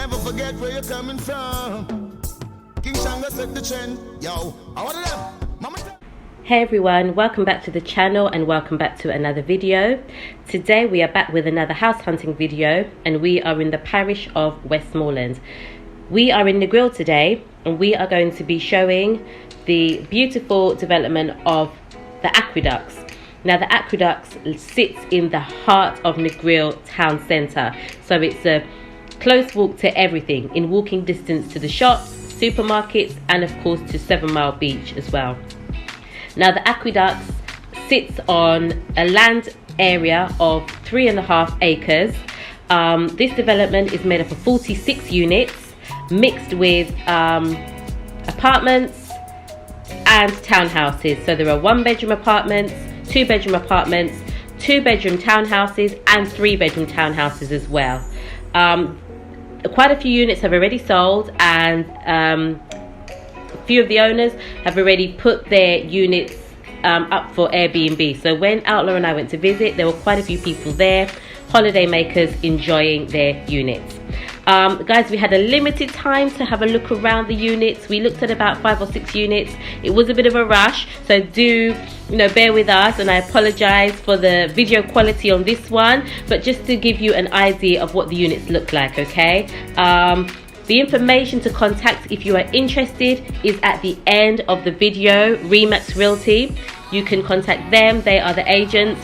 Never forget where you're coming from. King Shango set the trend. Yo, I want them. Mama. Hey everyone, welcome back to the channel and welcome back to another video. Today we are back with another house hunting video and we are in the parish of Westmoreland. We are in Negril today and we are going to be showing the beautiful development of the Aqueducts. Now the Aqueducts sits in the heart of Negril town centre, so it's a close walk to everything, in walking distance to the shops, supermarkets and of course to 7 Mile Beach as well. Now the Aqueducts sits on a land area of 3.5 acres. This development is made up of 46 units mixed with apartments and townhouses. So there are 1-bedroom apartments, 2-bedroom apartments, 2-bedroom townhouses and 3-bedroom townhouses as well. Quite a few units have already sold and a few of the owners have already put their units up for Airbnb. So when Outlaw and I went to visit, there were quite a few people there, holiday makers enjoying their units. Guys, we had a limited time to have a look around the units. We looked at about 5 or 6 units. It was a bit of a rush, so do bear with us, and I apologize for the video quality on this one, but just to give you an idea of what the units look like, okay? The information to contact if you are interested is at the end of the video. Remax Realty, you can contact them, they are the agents.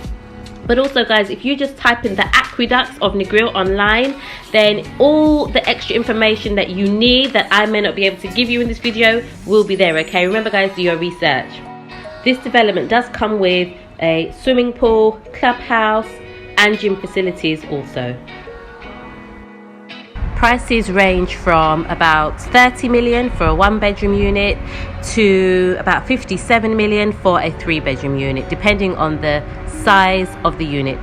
But also guys, if you just type in the Aqueducts of Negril online, then all the extra information that you need that I may not be able to give you in this video will be there, okay? Remember guys, do your research. This development does come with a swimming pool, clubhouse and gym facilities also. Prices range from about 30 million for a 1-bedroom unit to about 57 million for a 3-bedroom unit, depending on the size of the unit.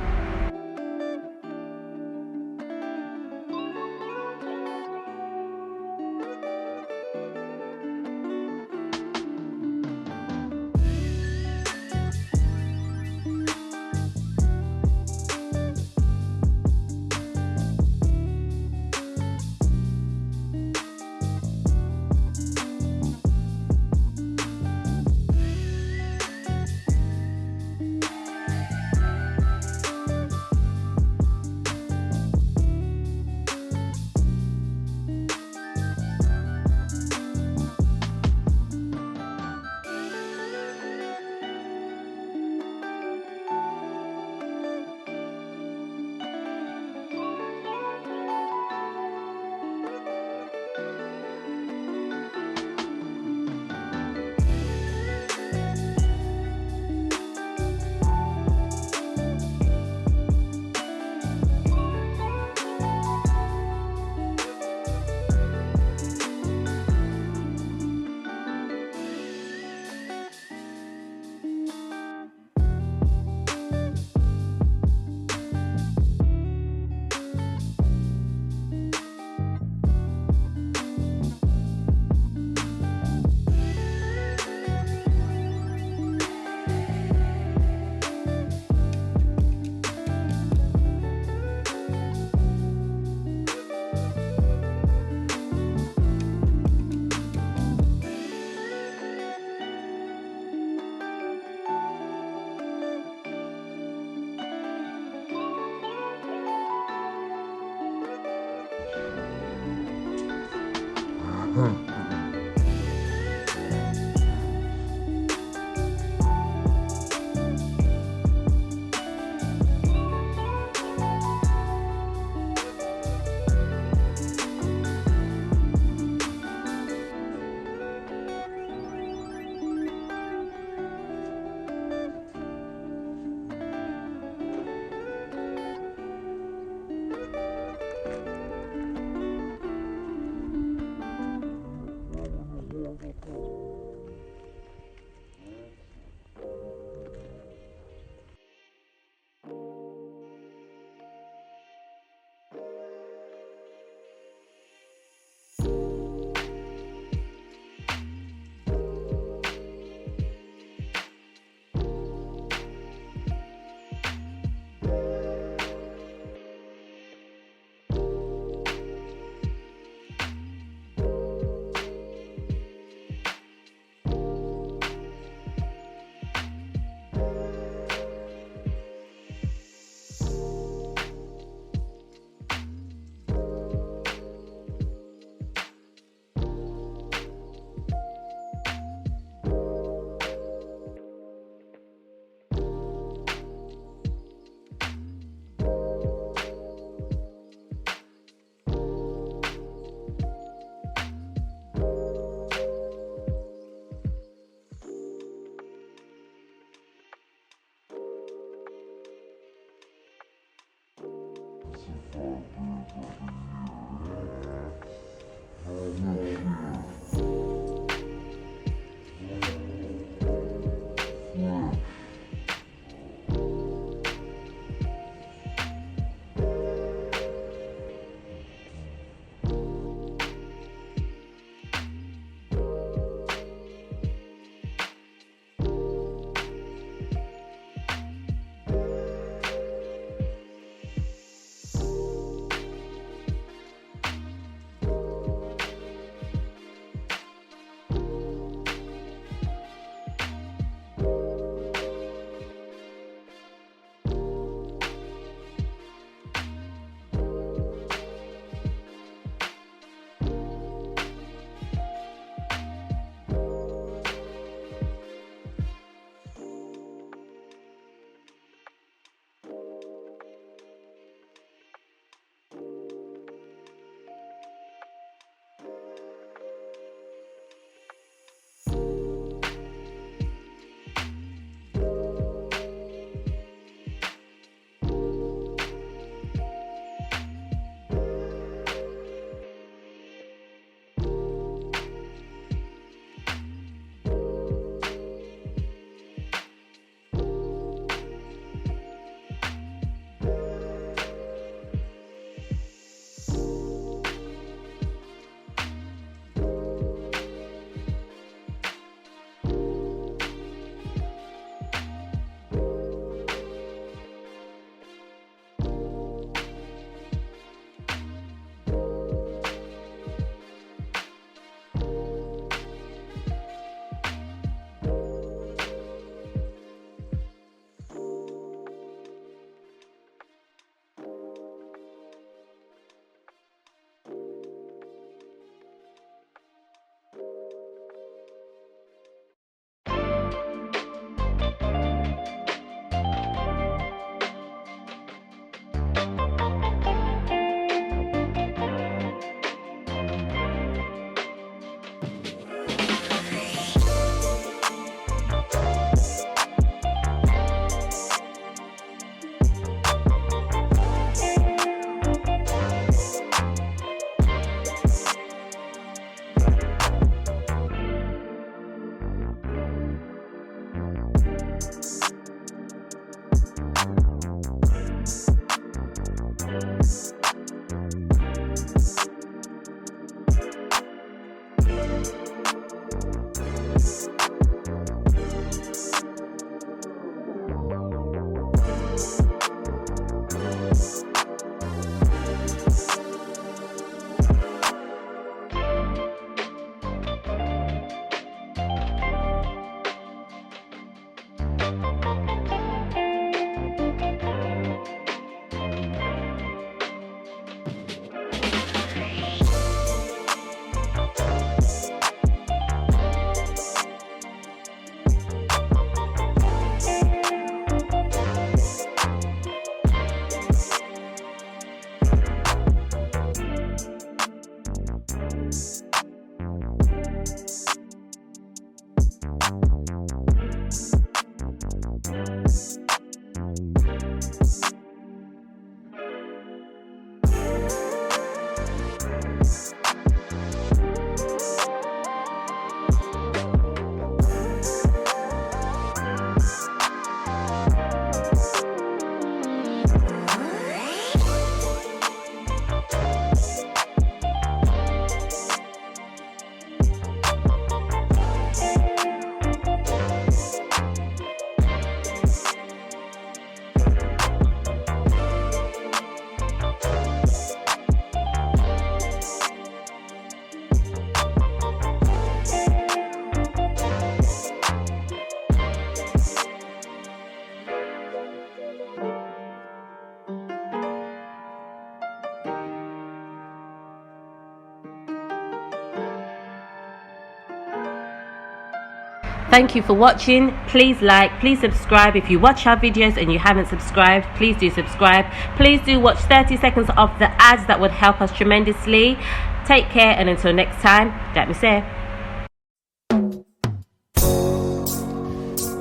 Thank you for watching. Please like, please subscribe. If you watch our videos and you haven't subscribed, please do subscribe. Please do watch 30 seconds of the ads. That would help us tremendously. Take care, and until next time, datmisehtv.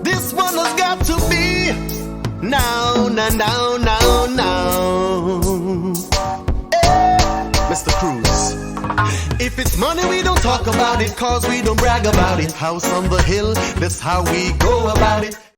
This one has got to be now, now, now, now, now. If it's money, we don't talk about it, cause we don't brag about it. House on the hill, that's how we go about it.